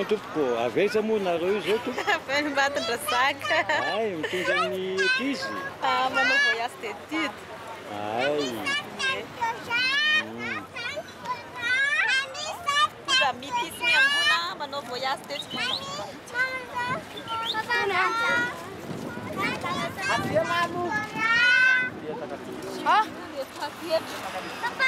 tompoko, aveza moa nareo zao tompoko. Matin-drasaka. Ay, mitondra ny ankizy. Manao voyage d'études. Ay. Kuja miti sini ambuna manao voyage d'études. Hah? Papa.